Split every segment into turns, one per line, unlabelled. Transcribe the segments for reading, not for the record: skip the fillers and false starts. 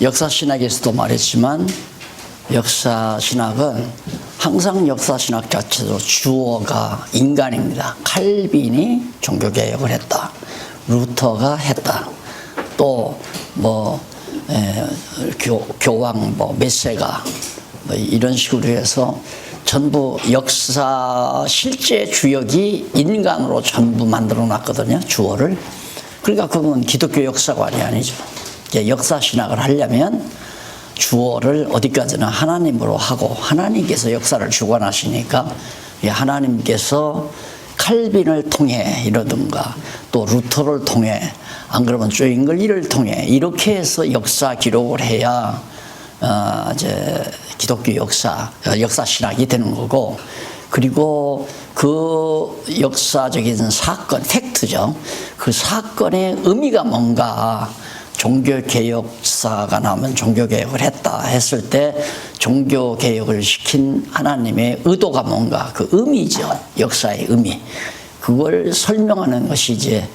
역사신학에서도 말했지만 역사신학은 항상 역사신학 자체도 주어가 인간입니다. 칼빈이 종교개혁을 했다. 루터가 했다. 또 교황 메세가 이런 식으로 해서 전부 역사 실제 주역이 인간으로 전부 만들어 놨거든요. 주어를. 그러니까 그건 기독교 역사관이 아니죠. 역사 신학을 하려면 주어를 어디까지나 하나님으로 하고 하나님께서 역사를 주관하시니까 하나님께서 칼빈을 통해 이러든가 또 루터를 통해 안 그러면 쭝글리를 통해 이렇게 해서 역사 기록을 해야 이제 기독교 역사 신학이 되는 거고, 그리고 그 역사적인 사건, 팩트죠. 그 사건의 의미가 뭔가, 종교개혁사가 나오면 종교개혁을 했다 했을 때 종교개혁을 시킨 하나님의 의도가 뭔가, 그 의미죠. 역사의 의미. 그걸 설명하는 것이 이제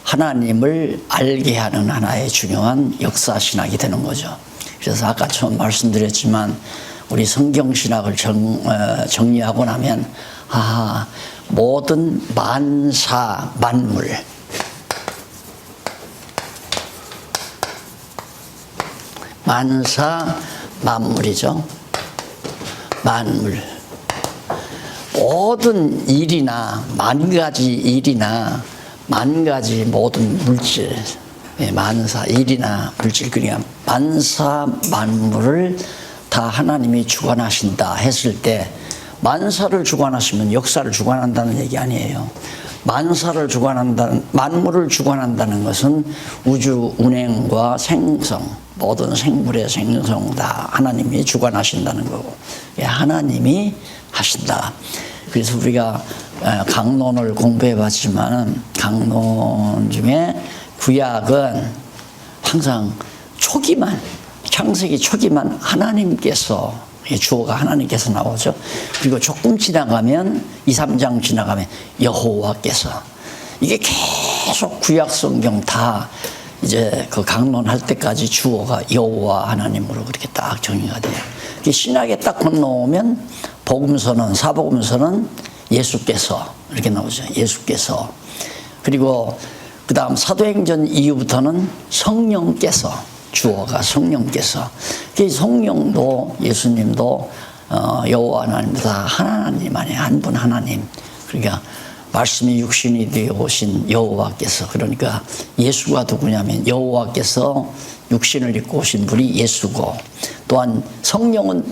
하나님을 알게 하는 하나의 중요한 역사신학이 되는 거죠. 그래서 아까 처음 말씀드렸지만 우리 성경신학을 정리하고 나면 모든 만사 만물, 만사 만물이죠. 만물, 모든 일이나 만 가지 일이나 만 가지 모든 물질, 만사 일이나 물질, 그러니까 만사 만물을 다 하나님이 주관하신다 했을 때, 만사를 주관하시면 역사를 주관한다는 얘기 아니에요. 만사를 주관한다는, 만물을 주관한다는 것은 우주 운행과 생성, 모든 생물의 생성 다 하나님이 주관하신다는 거고, 하나님이 하신다. 그래서 우리가 강론을 공부해 봤지만 강론 중에 구약은 항상 초기만, 창세기 초기만 하나님께서, 주어가 하나님께서 나오죠. 그리고 조금 지나가면 2, 3장 지나가면 여호와께서, 이게 계속 구약 성경 다 이제 그 강론할 때까지 주어가 여호와 하나님으로 그렇게 딱 정의가 돼요. 신약에 딱 건너오면 복음서는, 사복음서는 예수께서 이렇게 나오죠. 예수께서. 그리고 그 다음 사도행전 이후부터는 성령께서, 주어가 성령께서. 성령도 예수님도 여호와 하나님도 다 하나님 아니에요. 한 분 하나님. 그러니까 말씀이 육신이 되어 오신 여호와께서, 그러니까 예수가 누구냐면 여호와께서 육신을 입고 오신 분이 예수고, 또한 성령은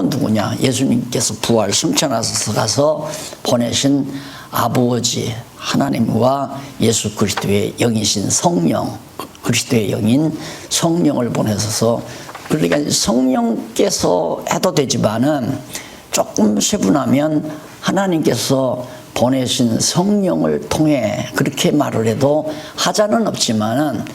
누구냐? 예수님께서 부활 승천하셔서 가서 보내신 아버지 하나님과 예수 그리스도의 영이신 성령, 그리스도의 영인 성령을 보내셔서, 그러니까 성령께서 해도 되지만은 조금 세분하면 하나님께서 보내신 성령을 통해 그렇게 말을 해도 하자는 없지만은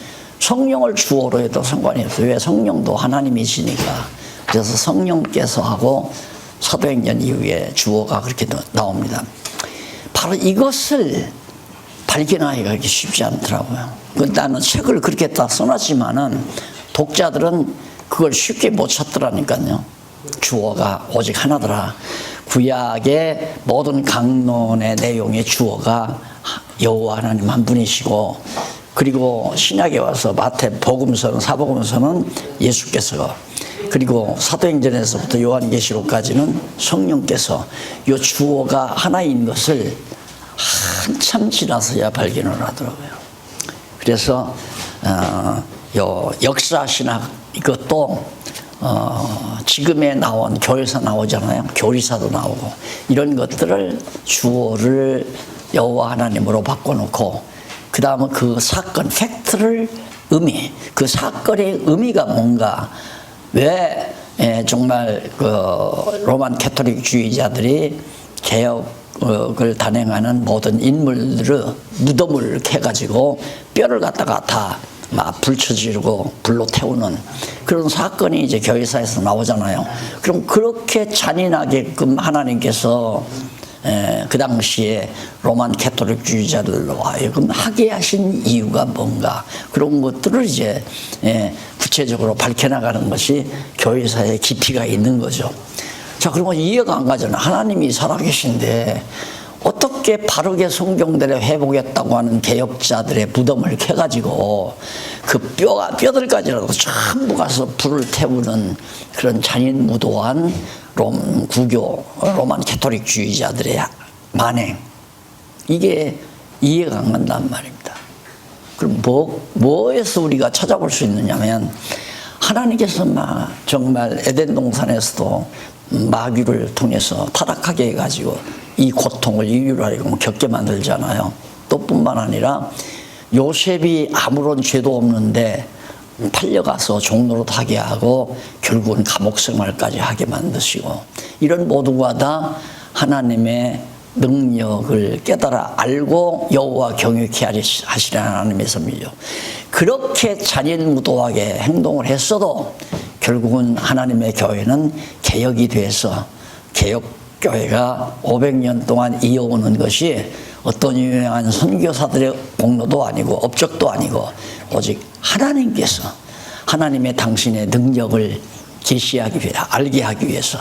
성령을 주어로 해도 상관이 없어요. 왜? 성령도 하나님이시니까. 그래서 성령께서 하고 사도행전 이후에 주어가 그렇게 나옵니다. 바로 이것을 발견하기가 그렇게 쉽지 않더라고요. 나는 책을 그렇게 딱 써놨지만은 독자들은 그걸 쉽게 못 찾더라니까요. 주어가 오직 하나더라. 구약의 모든 강론의 내용의 주어가 여호와 하나님 한 분이시고, 그리고 신약에 와서 마태 복음서는, 사복음서는 예수께서, 그리고 사도행전에서부터 요한계시록까지는 성령께서, 이 주어가 하나인 것을 한참 지나서야 발견을 하더라고요. 그래서 요 역사신학 이것도 지금에 나온 교회사 나오잖아요. 교리사도 나오고 이런 것들을 주어를 여호와 하나님으로 바꿔놓고, 그 다음은 그 사건 팩트를 의미, 그 사건의 의미가 뭔가, 왜 정말 그 로만 캐토릭주의자들이 개혁을 단행하는 모든 인물들을 무덤을 캐가지고 뼈를 갖다가 다 막 불쳐지르고 불로 태우는 그런 사건이 이제 교회사에서 나오잖아요. 그럼 그렇게 잔인하게끔 하나님께서 그 당시에 로만 캐토릭주의자들로 하여금 하게 하신 이유가 뭔가, 그런 것들을 이제 구체적으로 밝혀나가는 것이 교회사의 깊이가 있는 거죠. 자, 그러면 이해가 안 가잖아요. 하나님이 살아계신데 어떻게 바르게 성경대로 회복했다고 하는 개혁자들의 무덤을 캐가지고 그 뼈들까지라도 전부 가서 불을 태우는 그런 잔인무도한 로만 캐토릭주의자들의 만행, 이게 이해가 안 간단 말입니다. 그럼 뭐에서 우리가 찾아볼 수 있느냐면, 하나님께서 정말 에덴 동산에서도 마귀를 통해서 타락하게 해가지고 이 고통을 인류로 하여금 겪게 만들잖아요. 또 뿐만 아니라 요셉이 아무런 죄도 없는데 팔려가서 종로로 하게 하고 결국은 감옥 생활까지 하게 만드시고, 이런 모두가 다 하나님의 능력을 깨달아 알고 여호와 경외케 하시라는 하나님의 섭리죠. 그렇게 잔인무도하게 행동을 했어도 결국은 하나님의 교회는 개혁이 돼서, 개혁교회가 500년 동안 이어오는 것이 어떤 유명한 선교사들의 공로도 아니고 업적도 아니고, 오직 하나님께서 하나님의 당신의 능력을 계시하기 위해, 알게 하기 위해서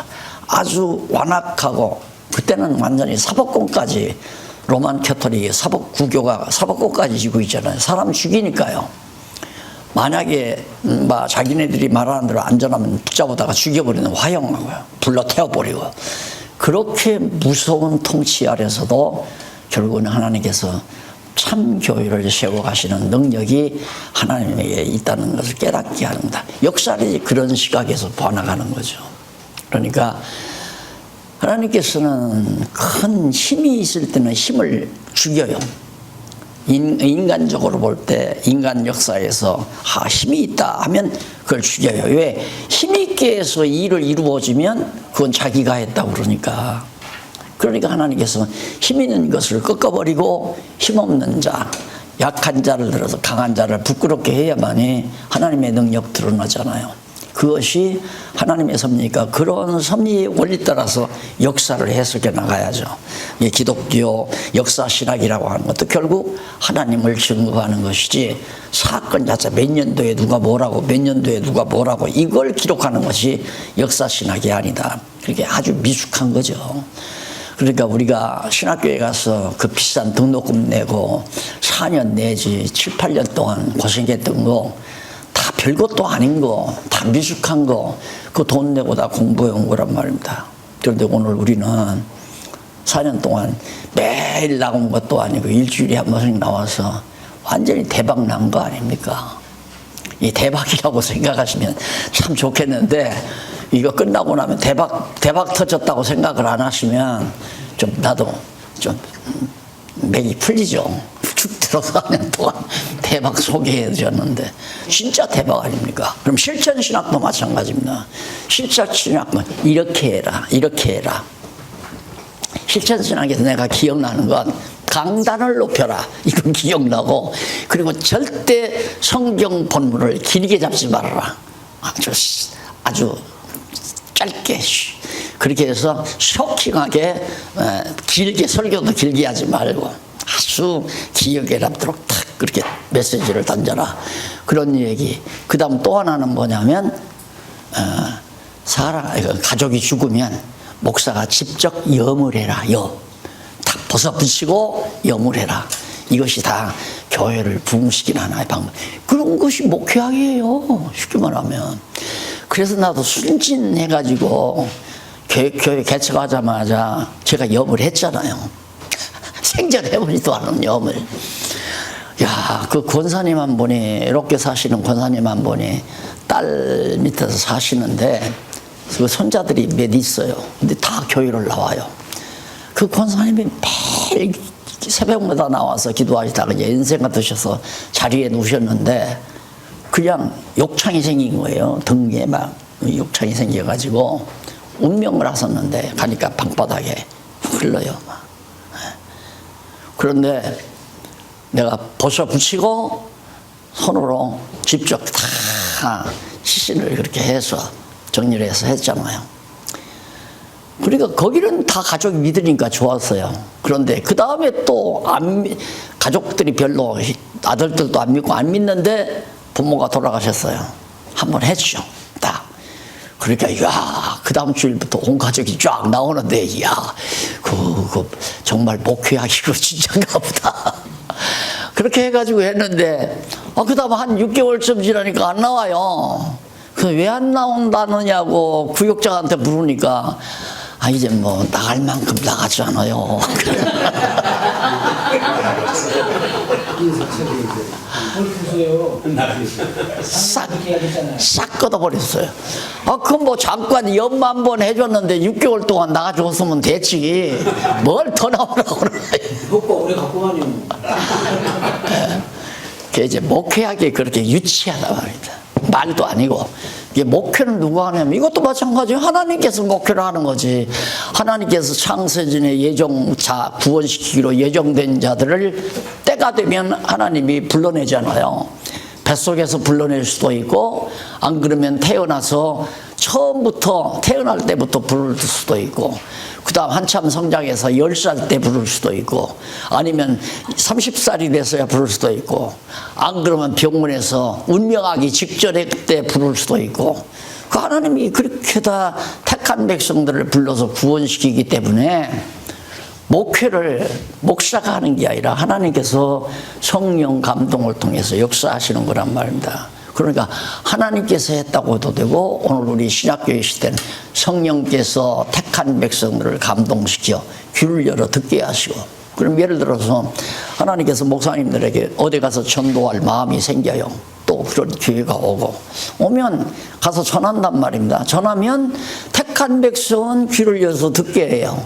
아주 완악하고, 그때는 완전히 사법권까지, 로만 캐토릭이 사법구교가 사법권까지 지고 있잖아요. 사람 죽이니까요. 만약에 자기네들이 말하는 대로 안전하면 붙잡아다가 죽여버리는, 화형하고요, 불러 태워버리고, 그렇게 무서운 통치 아래서도 결국은 하나님께서 참 교회를 세워가시는 능력이 하나님에게 있다는 것을 깨닫게 하는 거다. 역사를 그런 시각에서 봐나가는 거죠. 그러니까 하나님께서는 큰 힘이 있을 때는 힘을 죽여요. 인간적으로 볼 때, 인간 역사에서 힘이 있다 하면 그걸 죽여요. 왜? 힘있게 해서 일을 이루어지면 그건 자기가 했다고 그러니까. 그러니까 하나님께서 힘 있는 것을 꺾어버리고 힘없는 자, 약한 자를 들어서 강한 자를 부끄럽게 해야만이 하나님의 능력 드러나잖아요. 그것이 하나님의 섭리니까 그런 섭리의 원리 따라서 역사를 해석해 나가야죠. 기독교 역사신학이라고 하는 것도 결국 하나님을 증거하는 것이지, 사건 자체 몇 년도에 누가 뭐라고, 몇 년도에 누가 뭐라고, 이걸 기록하는 것이 역사신학이 아니다. 그게 아주 미숙한 거죠. 그러니까 우리가 신학교에 가서 그 비싼 등록금 내고 4년 내지 7, 8년 동안 고생했던 거, 다 별것도 아닌 거, 다 미숙한 거, 그 돈 내고 다 공부해 온 거란 말입니다. 그런데 오늘 우리는 4년 동안 매일 나온 것도 아니고 일주일에 한 번씩 나와서 완전히 대박 난 거 아닙니까? 이 대박이라고 생각하시면 참 좋겠는데, 이거 끝나고 나면 대박 터졌다고 생각을 안 하시면 나도 좀 맥이 풀리죠. 쭉 들어서 4년 동안 대박 소개해 주셨는데 진짜 대박 아닙니까? 그럼 실천신학도 마찬가지입니다. 실천신학도 이렇게 해라, 이렇게 해라. 실천신학에서 내가 기억나는 건 강단을 높여라, 이건 기억나고, 그리고 절대 성경 본문을 길게 잡지 말아라. 아주 짧게, 그렇게 해서 쇼킹하게, 길게, 설교도 길게 하지 말고 아주 기억에 남도록 탁 그렇게 메시지를 던져라, 그런 얘기. 그 다음 또 하나는 뭐냐면, 가족이 죽으면 목사가 직접 염을 해라. 탁 벗어붙이고 염을 해라. 이것이 다 교회를 부흥시키는 하나의 방법. 그런 것이 목회학이에요, 쉽게 말하면. 그래서 나도 순진해가지고 교회 개척하자마자 제가 염을 했잖아요. 생전해보지도 않은 염을. 야, 그 권사님 한 분이, 이렇게 사시는 권사님 한 분이 딸 밑에서 사시는데, 그 손자들이 몇 있어요. 근데 다 교회를 나와요. 그 권사님이 매일 새벽마다 나와서 기도하시다가 이제 연세가 드셔서 자리에 누우셨는데, 그냥 욕창이 생긴 거예요. 등에 막 욕창이 생겨가지고 운명을 하셨는데, 가니까 방바닥에 흘러요. 그런데 내가 벗어붙이고 손으로 직접 다 시신을 그렇게 해서 정리를 해서 했잖아요. 그러니까 거기는 다 가족이 믿으니까 좋았어요. 그런데 그 다음에 또 가족들이 별로 아들들도 안 믿고 안 믿는데 부모가 돌아가셨어요. 한번 했죠. 딱. 그러니까 그 다음 주일부터 온 가족이 쫙 나오는데 정말 목회하기로 진짜인가 보다. 그렇게 해가지고 했는데 그 다음 한 6개월쯤 지나니까 안 나와요. 왜 안 나온다느냐고 구역장한테 물으니까 이제 뭐 나갈 만큼 나가잖아요. 싹 걷어버렸어요. 그럼 뭐 잠깐 연마 한번 해줬는데 6개월 동안 나가줬으면 됐지. 뭘 더 나오라고 그러나.
효과 오래 갖고 가냐.
그게 이제 목회하기 그렇게 유치하다 말입니다. 말도 아니고. 이게 목회는 누가 하냐면 이것도 마찬가지예요. 하나님께서 목회를 하는 거지. 하나님께서 창세전에 예정자 구원시키기로 예정된 자들을 때가 되면 하나님이 불러내잖아요. 뱃속에서 불러낼 수도 있고 안 그러면 태어나서 처음부터 태어날 때부터 부를 수도 있고 그 다음 한참 성장해서 10살 때 부를 수도 있고 아니면 30살이 돼서야 부를 수도 있고 안 그러면 병원에서 운명하기 직전에 그때 부를 수도 있고 그 하나님이 그렇게 다 택한 백성들을 불러서 구원시키기 때문에 목회를 목사가 하는 게 아니라 하나님께서 성령 감동을 통해서 역사하시는 거란 말입니다. 그러니까 하나님께서 했다고 해도 되고 오늘 우리 신약교회 시대는 성령께서 택한 백성들을 감동시켜 귀를 열어 듣게 하시고 그럼 예를 들어서 하나님께서 목사님들에게 어디 가서 전도할 마음이 생겨요. 또 그런 기회가 오면 가서 전한단 말입니다. 전하면 택한 백성은 귀를 열어서 듣게 해요.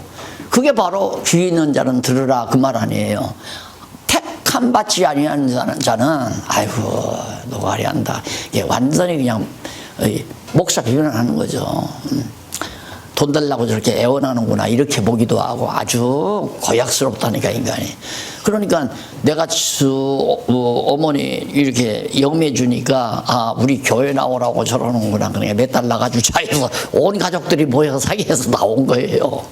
그게 바로 귀 있는 자는 들으라 그 말 아니에요. 택함 받지 아니하는 자는 아이고 노가리 한다. 이게 완전히 그냥 목사 비난하는 거죠. 돈 달라고 저렇게 애원하는구나 이렇게 보기도 하고 아주 고약스럽다니까 인간이. 그러니까 내가 어머니 이렇게 영매 주니까 우리 교회 나오라고 저러는구나. 그러니까 몇 달 나가주자 해서 온 가족들이 모여서 사기해서 나온 거예요.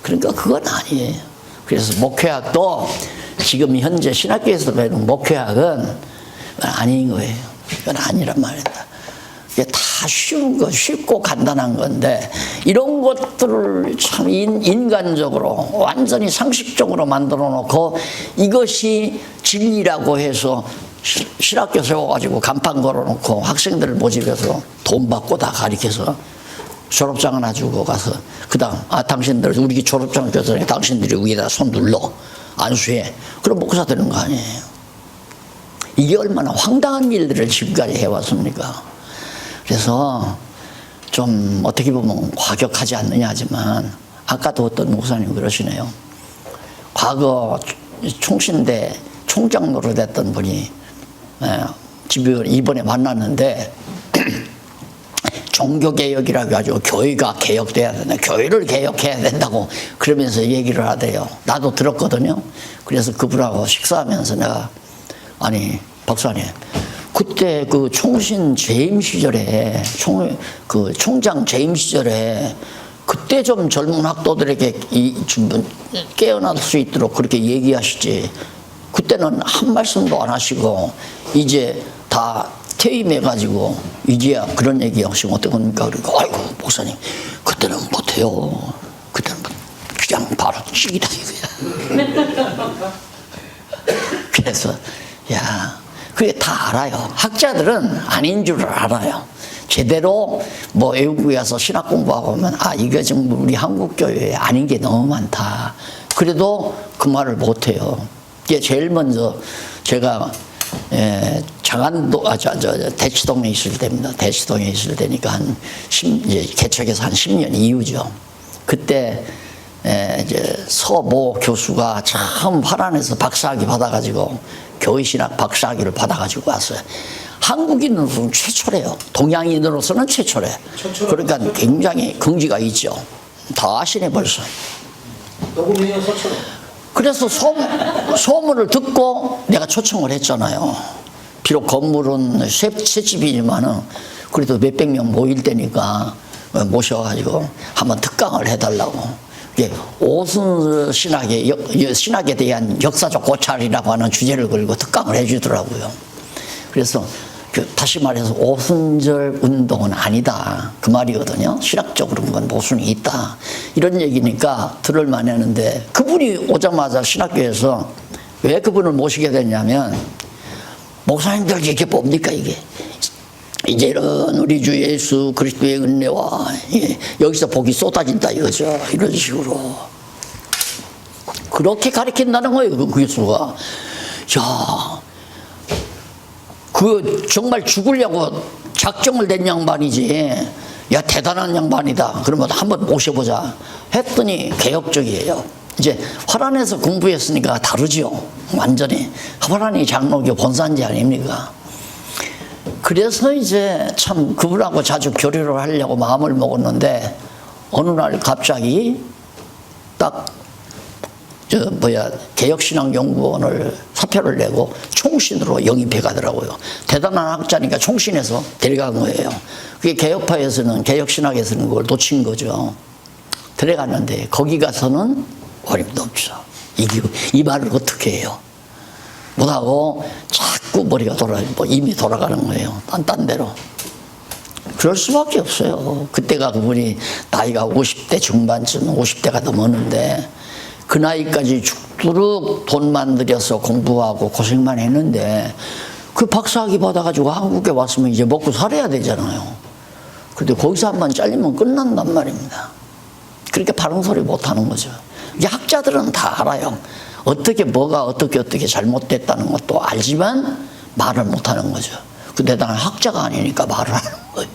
그러니까 그건 아니에요. 그래서 목회학도 지금 현재 신학교에서 배우는 목회학은 아닌 거예요. 그건 아니란 말입니다. 이게 다 쉬운 거, 쉽고 간단한 건데 이런 것들을 참 인간적으로 완전히 상식적으로 만들어 놓고 이것이 진리라고 해서 신학교 세워가지고 간판 걸어놓고 학생들을 모집해서 돈 받고 다 가르쳐서 졸업장 하나 주고 가서 그 다음 당신들 우리 졸업장 교사에 당신들이 위에다 손 눌러 안수해 그럼 목사 되는 거 아니에요. 이게 얼마나 황당한 일들을 지금까지 해왔습니까. 그래서 좀 어떻게 보면 과격하지 않느냐 하지만 아까도 어떤 목사님 그러시네요. 과거 총신대 총장 노릇했던 분이 이번에 만났는데 종교개혁이라고 가지고 교회가 개혁돼야 된다. 교회를 개혁해야 된다고 그러면서 얘기를 하대요. 나도 들었거든요. 그래서 그분하고 식사하면서 내가 아니 박사님 그때 그 총신 재임 시절에 총장 재임 시절에 그때 좀 젊은 학도들에게 깨어날 수 있도록 그렇게 얘기하시지 그때는 한 말씀도 안 하시고 이제 다 퇴임해가지고 이제야 그런 얘기 하시면 어떡합니까? 그러니까 아이고 목사님 그때는 못해요. 그때는 그냥 바로 찍이다 이거야. 그래서 그게 다 알아요. 학자들은 아닌 줄 알아요. 제대로 뭐 외국에 와서 신학 공부하고 오면 이거 지금 우리 한국 교회에 아닌 게 너무 많다. 그래도 그 말을 못해요. 이게 제일 먼저 제가 장안도 대치동에 있을 때입니다. 대치동에 있을 때니까 개척해서 한 10년 이후죠. 그때 이제 서모 교수가 참 화란해서 박사학위 받아가지고 교회신학 박사학위를 받아가지고 왔어요. 한국인으로서는 최초래요. 동양인으로서는 최초래. 그러니까 굉장히 긍지가 있죠. 다 아시네 벌써.
녹음이요 서초로.
그래서 소문을 듣고 내가 초청을 했잖아요. 비록 건물은 새 집이지만은 그래도 몇백 명 모일 때니까 모셔가지고 한번 특강을 해달라고. 이게 오순 신학에 대한 역사적 고찰이라고 하는 주제를 걸고 특강을 해주더라고요. 그래서 다시 말해서 오순절 운동은 아니다 그 말이거든요. 신학적으로 그건 모순이 있다 이런 얘기니까 들을만 했는데, 그분이 오자마자 신학교에서 왜 그분을 모시게 됐냐면, 목사님들 이게 뭡니까 이게, 이제는 우리 주 예수 그리스도의 은혜와 여기서 복이 쏟아진다 이거죠. 이런 식으로 그렇게 가르친다는 거예요. 그 교수가. 야, 그 정말 죽으려고 작정을 낸 양반이지. 야, 대단한 양반이다. 그러면 한번 모셔보자 했더니 개혁적이에요. 이제 화란에서 공부했으니까 다르죠. 완전히 화란이 장로교 본산지 아닙니까? 그래서 이제 참 그분하고 자주 교류를 하려고 마음을 먹었는데, 어느 날 갑자기 딱 개혁신학연구원을 사표를 내고 총신으로 영입해 가더라고요. 대단한 학자니까 총신에서 데려간 거예요. 그게 개혁파에서는, 개혁신학에서는 그걸 놓친 거죠. 데려갔는데 거기 가서는 어림도 없죠. 이 말을 어떻게 해요? 못하고 자꾸 머리가 이미 돌아가는 거예요. 딴 데로. 그럴 수밖에 없어요. 그때가 그분이 나이가 50대 중반쯤, 50대가 넘었는데, 그 나이까지 죽도록 돈만 들여서 공부하고 고생만 했는데, 그 박사학위 받아가지고 한국에 왔으면 이제 먹고 살아야 되잖아요. 근데 거기서 한번 잘리면 끝난단 말입니다. 그렇게 바른 소리 못하는 거죠. 이게 학자들은 다 알아요. 어떻게 뭐가 어떻게 잘못됐다는 것도 알지만 말을 못하는 거죠. 근데 나는 학자가 아니니까 말을 하는 거예요.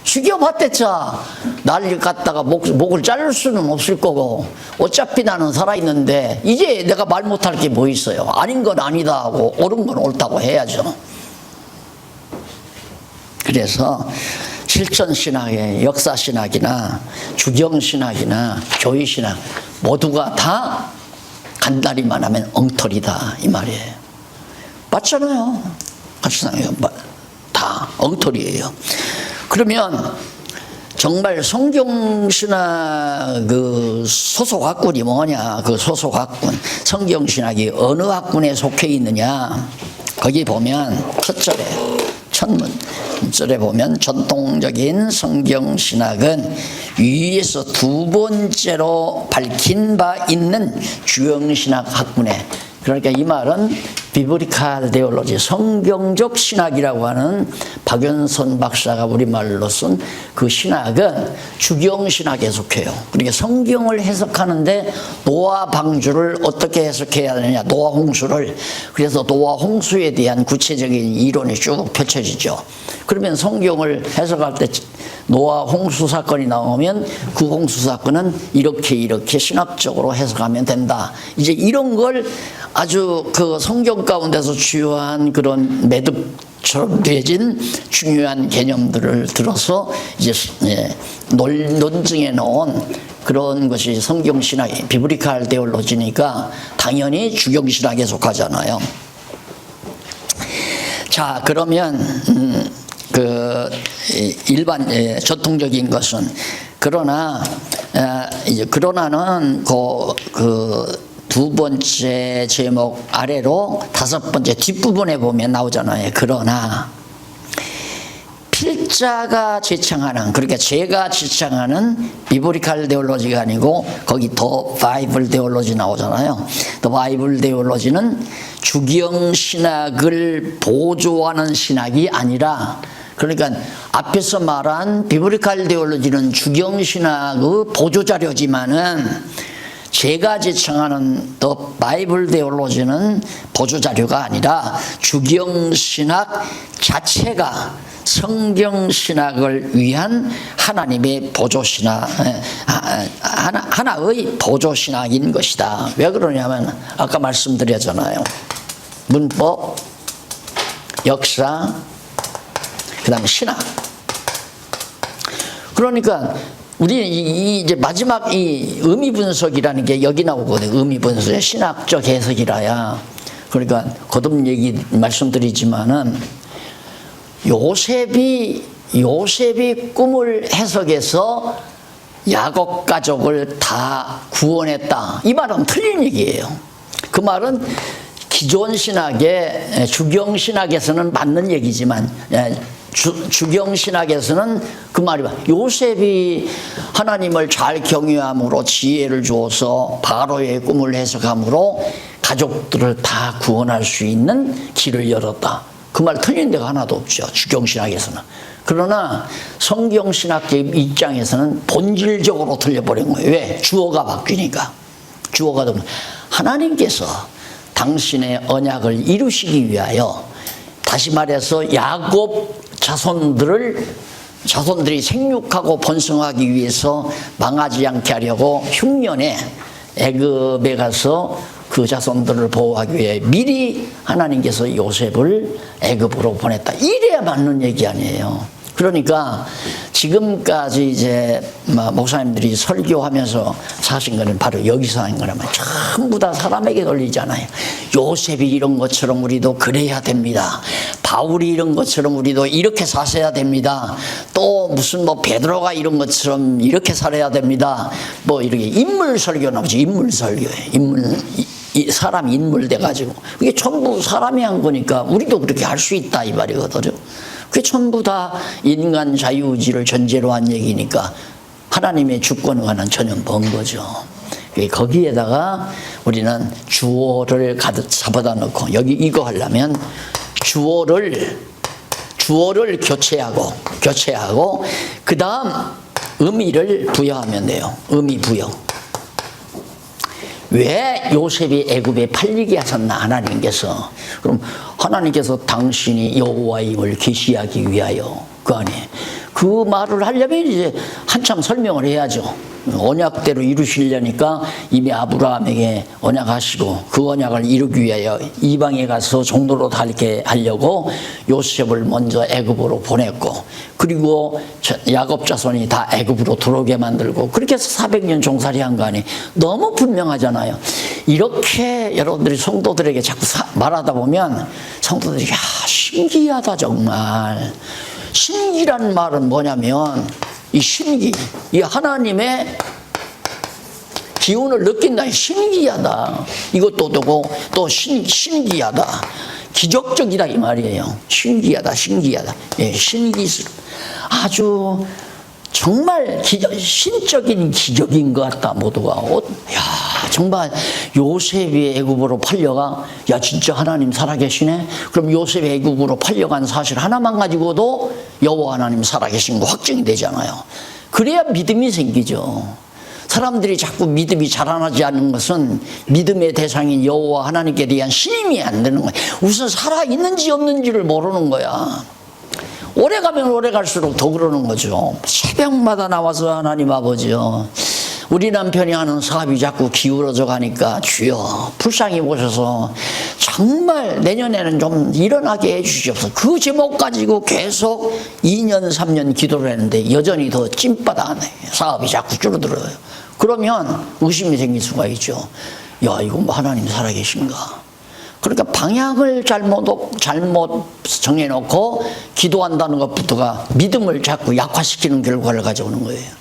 죽여봤댔자 날 갖다가 목을 자를 수는 없을 거고, 어차피 나는 살아있는데 이제 내가 말 못할 게 뭐 있어요. 아닌 건 아니다 하고 옳은 건 옳다고 해야죠. 그래서 실천신학의 역사신학이나 주경신학이나 교의신학 모두가 다 간단히 말하면 엉터리다 이 말이에요. 맞잖아요. 다 엉터리예요. 그러면 정말 성경신학 그 소속학군이 뭐냐, 그 소속학군, 성경신학이 어느 학군에 속해 있느냐, 거기 보면 첫 문절에 보면 전통적인 성경신학은 위에서 두 번째로 밝힌 바 있는 주형신학 학군에, 그러니까 이 말은 비브리칼 데올로지, 성경적 신학이라고 하는 박연선 박사가 우리말로 쓴 그 신학은 주경신학에 속해요. 그러니까 성경을 해석하는데 노아 방주를 어떻게 해석해야 되느냐, 노아 홍수를. 그래서 노아 홍수에 대한 구체적인 이론이 쭉 펼쳐지죠. 그러면 성경을 해석할 때 노아 홍수 사건이 나오면 그 홍수 사건은 이렇게 신학적으로 해석하면 된다. 이제 이런 걸 아주 그 성경 가운데서 주요한 그런 매듭처럼 되어진 중요한 개념들을 들어서 이제 논증해 놓은 그런 것이 성경신학, 비브리칼 데올로지니까 당연히 주경신학에 속하잖아요. 자, 그러면 일반 전통적인 것은, 그러나는 그 두 번째 제목 아래로 다섯 번째 뒷부분에 보면 나오잖아요. 그러나 필자가 지창하는, 그러니까 제가 지창하는 비브리칼 데올로지가 아니고 거기 더 바이블 데올로지 나오잖아요. 더 바이블 데올로지는 주경신학을 보조하는 신학이 아니라, 그러니까 앞에서 말한 비브리칼 데올로지는 주경신학의 보조자료지만은 제가 지칭하는 더 바이블 데올로지는 보조자료가 아니라 주경신학 자체가 성경신학을 위한 하나님의 보조신학, 하나의 보조신학인 것이다. 왜 그러냐면 아까 말씀드렸잖아요. 문법, 역사, 그 다음에 신학. 그러니까 우리 이제 마지막 이 의미 분석이라는 게 여기 나오거든요. 의미 분석의 신학적 해석이라야. 그러니까 거듭 얘기 말씀드리지만은 요셉이 요셉이 꿈을 해석해서 야곱 가족을 다 구원했다. 이 말은 틀린 얘기예요. 그 말은 기존 신학의 주경 신학에서는 맞는 얘기지만 주경 신학에서는 그 말이 요셉이 하나님을 잘 경외함으로 지혜를 주어서 바로의 꿈을 해석함으로 가족들을 다 구원할 수 있는 길을 열었다. 그 말 틀린 데가 하나도 없죠. 주경 신학에서는. 그러나 성경 신학계 입장에서는 본질적으로 틀려버린 거예요. 왜? 주어가 바뀌니까. 주어가 되면 하나님께서 당신의 언약을 이루시기 위하여, 다시 말해서 야곱 자손들이 생육하고 번성하기 위해서 망하지 않게 하려고 흉년에 애굽에 가서 그 자손들을 보호하기 위해 미리 하나님께서 요셉을 애굽으로 보냈다. 이래야 맞는 얘기 아니에요. 그러니까 지금까지 이제 목사님들이 설교하면서 사신 거는 바로 여기서 한 거라면 전부 다 사람에게 걸리잖아요. 요셉이 이런 것처럼 우리도 그래야 됩니다. 바울이 이런 것처럼 우리도 이렇게 사셔야 됩니다. 또 무슨 베드로가 이런 것처럼 이렇게 살아야 됩니다. 이렇게 인물 설교 나오죠. 인물 설교예요. 사람 인물 돼가지고 그게 전부 사람이 한 거니까 우리도 그렇게 할 수 있다 이 말이거든요. 그게 전부 다 인간 자유의지를 전제로 한 얘기니까 하나님의 주권에 관한 전혀 먼 거죠. 거기에다가 우리는 주어를 가득 잡아다 넣고, 여기 이거 하려면 주어를 교체하고 그 다음 의미를 부여하면 돼요. 의미 부여. 왜 요셉이 애굽에 팔리게 하셨나 하나님께서. 그럼 하나님께서 당신이 여호와임을 계시하기 위하여 그 안에 그 말을 하려면 이제 한참 설명을 해야죠. 언약대로 이루시려니까 이미 아브라함에게 언약하시고 그 언약을 이루기 위하여 이방에 가서 종로로 달게 하려고 요셉을 먼저 애굽으로 보냈고, 그리고 야곱 자손이 다 애굽으로 들어오게 만들고, 그렇게 해서 400년 종살이한 거 아니. 너무 분명하잖아요. 이렇게 여러분들이 성도들에게 자꾸 말하다 보면 성도들이 신기하다 정말. 신기란 말은 뭐냐면 이 신기, 이 하나님의 기운을 느낀다. 신기하다. 이것도 되고 또 신기하다. 기적적이다 이 말이에요. 신기하다. 예, 신기술. 아주 정말 신적인 기적인 것 같다 모두가. 정말 요셉이 애굽으로 팔려가, 진짜 하나님 살아계시네. 그럼 요셉이 애굽으로 팔려간 사실 하나만 가지고도 여호와 하나님 살아계신 거 확증이 되잖아요. 그래야 믿음이 생기죠. 사람들이 자꾸 믿음이 자라나지 않는 것은 믿음의 대상인 여호와 하나님께 대한 신임이 안 되는 거야. 우선 살아있는지 없는지를 모르는 거야. 오래 가면 오래 갈수록 더 그러는 거죠. 새벽마다 나와서 하나님 아버지요, 우리 남편이 하는 사업이 자꾸 기울어져 가니까 주여 불쌍히 보셔서 정말 내년에는 좀 일어나게 해주시옵소서. 그 제목 가지고 계속 2년 3년 기도를 했는데 여전히 더 찐바닥 사업이 자꾸 줄어들어요. 그러면 의심이 생길 수가 있죠. 이거 하나님 살아계신가. 그러니까 방향을 잘못 정해놓고 기도한다는 것부터가 믿음을 자꾸 약화시키는 결과를 가져오는 거예요.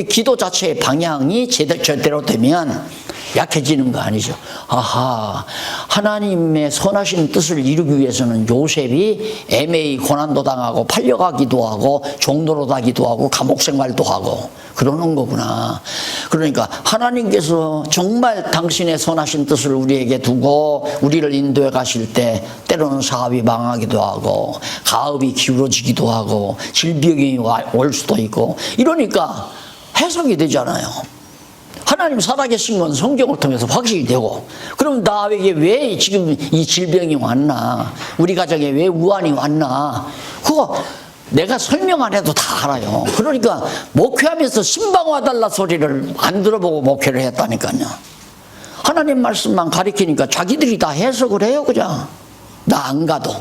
기도 자체의 방향이 제대로 되면 약해지는 거 아니죠. 하나님의 선하신 뜻을 이루기 위해서는 요셉이 애매히 고난도 당하고 팔려가기도 하고 종로로 가기도 하고 감옥 생활도 하고 그러는 거구나. 그러니까 하나님께서 정말 당신의 선하신 뜻을 우리에게 두고 우리를 인도해 가실 때 때로는 사업이 망하기도 하고 가업이 기울어지기도 하고 질병이 올 수도 있고 이러니까 해석이 되잖아요. 하나님 살아계신 건 성경을 통해서 확실히 되고, 그럼 나에게 왜 지금 이 질병이 왔나, 우리 가정에 왜 우환이 왔나, 그거 내가 설명 안 해도 다 알아요. 그러니까 목회하면서 신방 와달라 소리를 안 들어보고 목회를 했다니까요. 하나님 말씀만 가리키니까 자기들이 다 해석을 해요. 그냥 나 안 가도.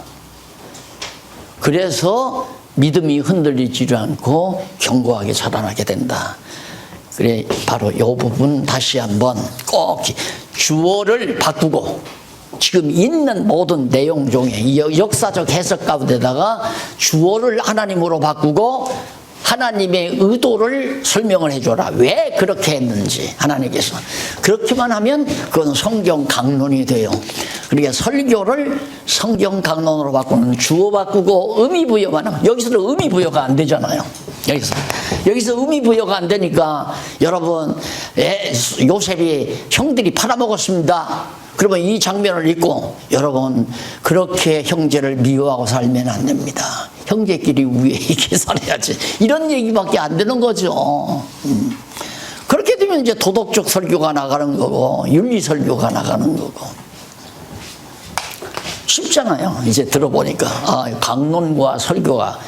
그래서 믿음이 흔들리지 않고 견고하게 자라나게 된다. 그래, 바로 이 부분 다시 한번 꼭 주어를 바꾸고 지금 있는 모든 내용 중에 이 역사적 해석 가운데다가 주어를 하나님으로 바꾸고 하나님의 의도를 설명을 해줘라. 왜 그렇게 했는지 하나님께서. 그렇게만 하면 그건 성경 강론이 돼요. 그러니까 설교를 성경 강론으로 바꾸는 주어 바꾸고 의미 부여만 하면 여기서는 의미 부여가 안 되잖아요. 여기서 의미 부여가 안 되니까 여러분 요셉이 형들이 팔아먹었습니다. 그러면 이 장면을 읽고 여러분 그렇게 형제를 미워하고 살면 안 됩니다. 형제끼리 위에 있게 살아야지. 이런 얘기밖에 안 되는 거죠. 그렇게 되면 이제 도덕적 설교가 나가는 거고 윤리 설교가 나가는 거고 쉽잖아요. 이제 들어보니까 강론과 설교가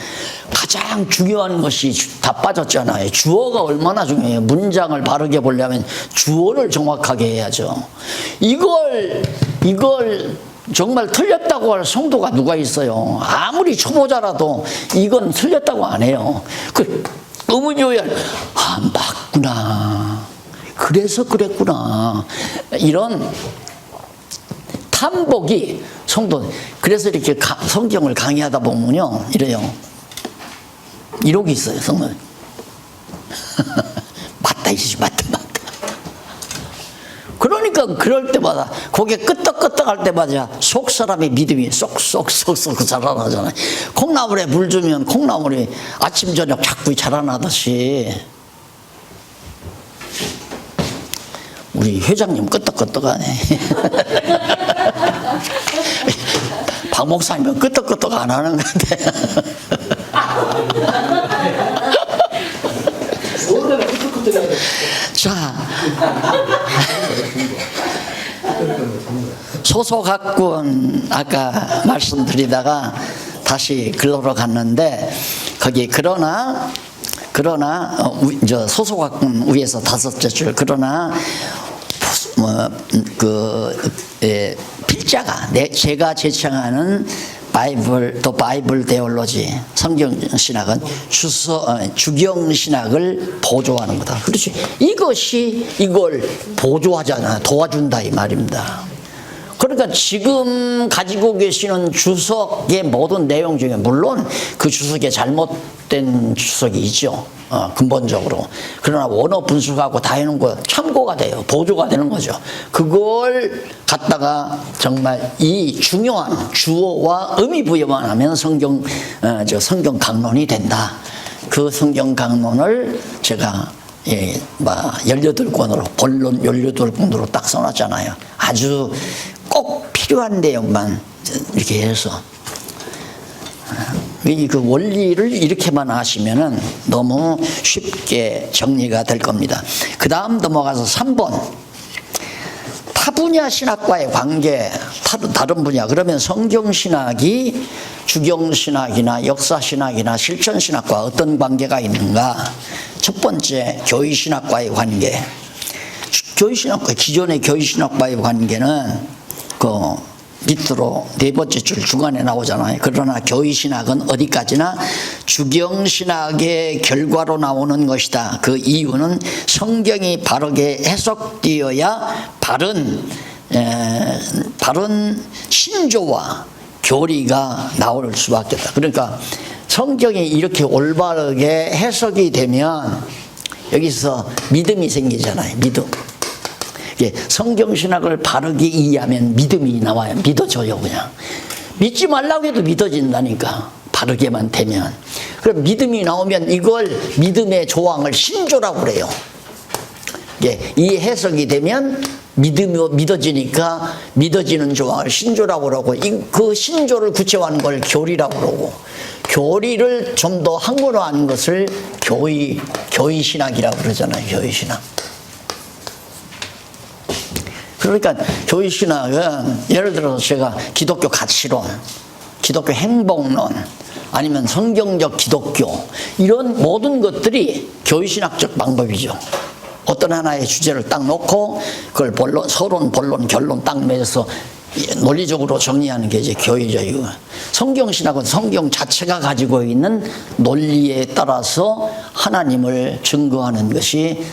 가장 중요한 것이 다 빠졌잖아요. 주어가 얼마나 중요해요. 문장을 바르게 보려면 주어를 정확하게 해야죠. 이걸 정말 틀렸다고 할 성도가 누가 있어요. 아무리 초보자라도 이건 틀렸다고 안 해요. 의문요연 맞구나. 그래서 그랬구나. 이런 탐복이 성도. 그래서 이렇게 성경을 강의하다 보면요 이래요. 이러고 있어요, 성도는. 맞다, 맞다. 그러니까 그럴 때마다 고개 끄덕끄덕 할 때마다 속 사람의 믿음이 쏙쏙쏙쏙 자라나잖아요. 콩나물에 물 주면 콩나물이 아침 저녁 자꾸 자라나듯이 우리 회장님 끄덕끄덕하네. 박 목사님은 끄덕끄덕 안 하는 것 같아. 자, 소소각군 아까 말씀드리다가 다시 글로로 갔는데 거기 그러나 저 소소각군 위에서 5째 줄 그러나 필자가 제가 제창하는 바이블 데올로지 성경신학은 주경신학을 보조하는 거다. 그렇지. 이것이 이걸 보조하잖아. 도와준다 이 말입니다. 그러니까 지금 가지고 계시는 주석의 모든 내용 중에 물론 그 주석에 잘못된 주석이 있죠. 근본적으로. 그러나 원어 분석하고 다 해놓은 거 참고가 돼요. 보조가 되는 거죠. 그걸 갖다가 정말 이 중요한 주어와 의미 부여만 하면 성경 강론이 된다. 그 성경 강론을 제가 18권으로 본론 18권으로 딱 써놨잖아요. 아주 꼭 필요한 내용만 이렇게 해서 그 원리를 이렇게만 하시면은 너무 쉽게 정리가 될 겁니다. 그 다음 넘어가서 3번 타분야 신학과의 관계 다른 분야 그러면 성경신학이 주경신학이나 역사신학이나 실천신학과 어떤 관계가 있는가. 첫 번째 교의신학과의 관계. 교의신학과 기존의 교의신학과의 관계는 밑으로 4번째 줄 중간에 나오잖아요. 그러나 교의신학은 어디까지나 주경신학의 결과로 나오는 것이다. 그 이유는 성경이 바르게 해석되어야 바른 신조와 교리가 나올 수밖에 없다. 그러니까 성경이 이렇게 올바르게 해석이 되면 여기서 믿음이 생기잖아요. 믿음. 성경신학을 바르게 이해하면 믿음이 나와요. 믿어져요 그냥. 믿지 말라고 해도 믿어진다니까. 바르게만 되면. 그럼 믿음이 나오면 이걸 믿음의 조항을 신조라고 그래요. 이 해석이 되면 믿어지니까 믿어지는 조항을 신조라고 그러고 그 신조를 구체화하는 걸 교리라고 그러고 교리를 좀 더 한문화하는 것을 교의신학이라고 그러잖아요. 교의신학. 그러니까 교의신학은 예를 들어서 제가 기독교 가치론, 기독교 행복론, 아니면 성경적 기독교 이런 모든 것들이 교의신학적 방법이죠. 어떤 하나의 주제를 딱 놓고 그걸 서론, 본론, 결론 딱 내서 논리적으로 정리하는 게 이제 교의죠. 성경신학은 성경 자체가 가지고 있는 논리에 따라서 하나님을 증거하는 것이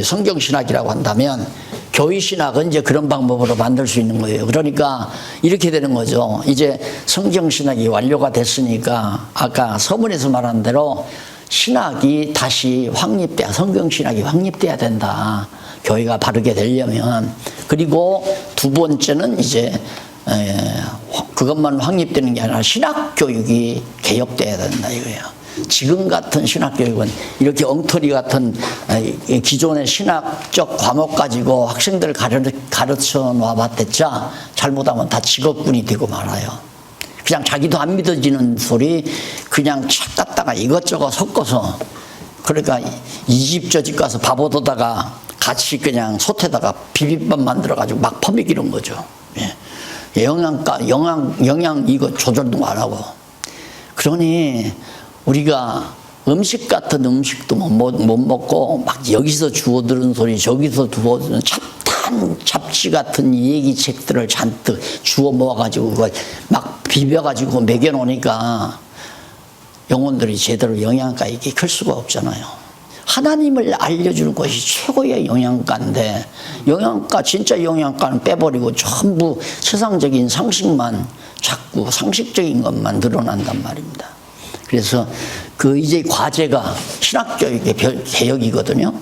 성경신학이라고 한다면 교회 신학은 이제 그런 방법으로 만들 수 있는 거예요. 그러니까 이렇게 되는 거죠. 이제 성경 신학이 완료가 됐으니까 아까 서문에서 말한 대로 신학이 다시 성경 신학이 확립돼야 된다. 교회가 바르게 되려면. 그리고 두 번째는 이제 그것만 확립되는 게 아니라 신학 교육이 개혁돼야 된다 이거예요. 지금 같은 신학 교육은 이렇게 엉터리 같은 기존의 신학적 과목 가지고 학생들 가르쳐 놔봤댔자 잘못하면 다 직업군이 되고 말아요. 그냥 자기도 안 믿어지는 소리 그냥 착 갖다가 이것저것 섞어서, 그러니까 이 집 저 집 가서 밥 얻어다가 같이 그냥 솥에다가 비빔밥 만들어 가지고 막 퍼먹이는 거죠. 예. 영양 이거 조절도 안 하고. 그러니 우리가 음식 같은 음식도 못 먹고 막 여기서 주워들은 소리 저기서 주워들은 잡지 같은 얘기책들을 잔뜩 주워 모아가지고 그걸 막 비벼가지고 먹여놓으니까 영혼들이 제대로 영양가 있게 클 수가 없잖아요. 하나님을 알려주는 것이 최고의 영양가인데 진짜 영양가는 빼버리고 전부 세상적인 상식만 자꾸 상식적인 것만 늘어난단 말입니다. 그래서 이제 과제가 신학교육의 개혁이거든요.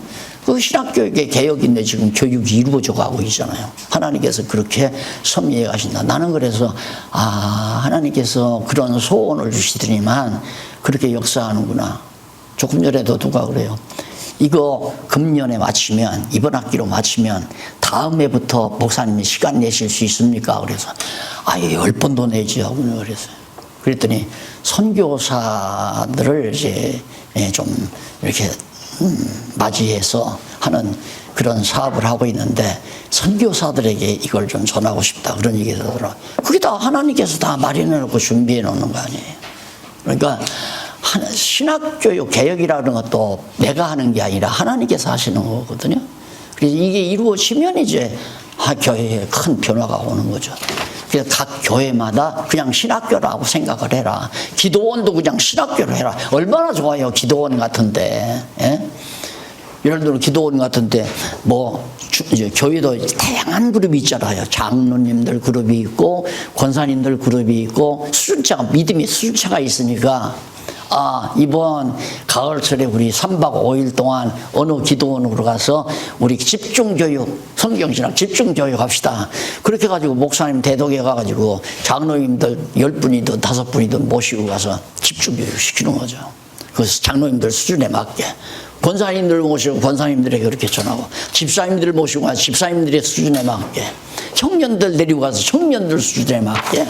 그 신학교육의 개혁인데 지금 교육이 이루어져 가고 있잖아요. 하나님께서 그렇게 섭리해 가신다. 나는 그래서 하나님께서 그런 소원을 주시더니만 그렇게 역사하는구나. 조금 전에도 누가 그래요. 이거 금년에 마치면, 이번 학기로 마치면 다음 해부터 목사님이 시간 내실 수 있습니까? 그래서 10번도 내지 하고 그랬어요. 그랬더니 선교사들을 이제 좀 이렇게 맞이해서 하는 그런 사업을 하고 있는데 선교사들에게 이걸 좀 전하고 싶다 그런 얘기가 들더라고요. 그게 다 하나님께서 다 마련해 놓고 준비해 놓는 거 아니에요. 그러니까 신학교육 개혁이라는 것도 내가 하는 게 아니라 하나님께서 하시는 거거든요. 그래서 이게 이루어지면 이제 교회에 큰 변화가 오는 거죠. 그래서 각 교회마다 그냥 신학교라고 생각을 해라. 기도원도 그냥 신학교로 해라. 얼마나 좋아요, 기도원 같은데. 예? 예를 들어 기도원 같은데 이제 교회도 다양한 그룹이 있잖아요. 장로님들 그룹이 있고 권사님들 그룹이 있고 믿음의 수준차가 있으니까 이번 가을철에 우리 3박 5일 동안 어느 기도원으로 가서 우리 집중교육, 성경신학 집중교육 합시다. 그렇게 해가지고 목사님 대동에 가가지고 장로님들 10분이든 5분이든 모시고 가서 집중교육 시키는 거죠. 그 장로님들 수준에 맞게. 권사님들 모시고 권사님들에게 그렇게 전하고, 집사님들 모시고 가서 집사님들의 수준에 맞게, 청년들 데리고 가서 청년들 수준에 맞게,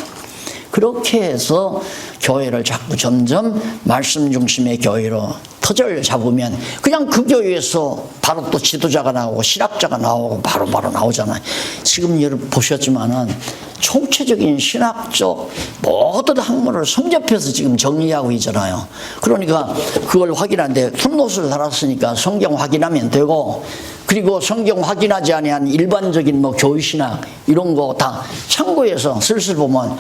그렇게 해서 교회를 자꾸 점점 말씀 중심의 교회로 터전을 잡으면 그냥 그 교회에서 바로 또 지도자가 나오고 신학자가 나오고 바로 나오잖아요. 지금 여러분 보셨지만은 총체적인 신학적 모든 학문을 성접해서 지금 정리하고 있잖아요. 그러니까 그걸 확인하는데 풋노트를 달았으니까 성경 확인하면 되고, 그리고 성경 확인하지 아니한 일반적인 교회신학 이런 거 다 참고해서 슬슬 보면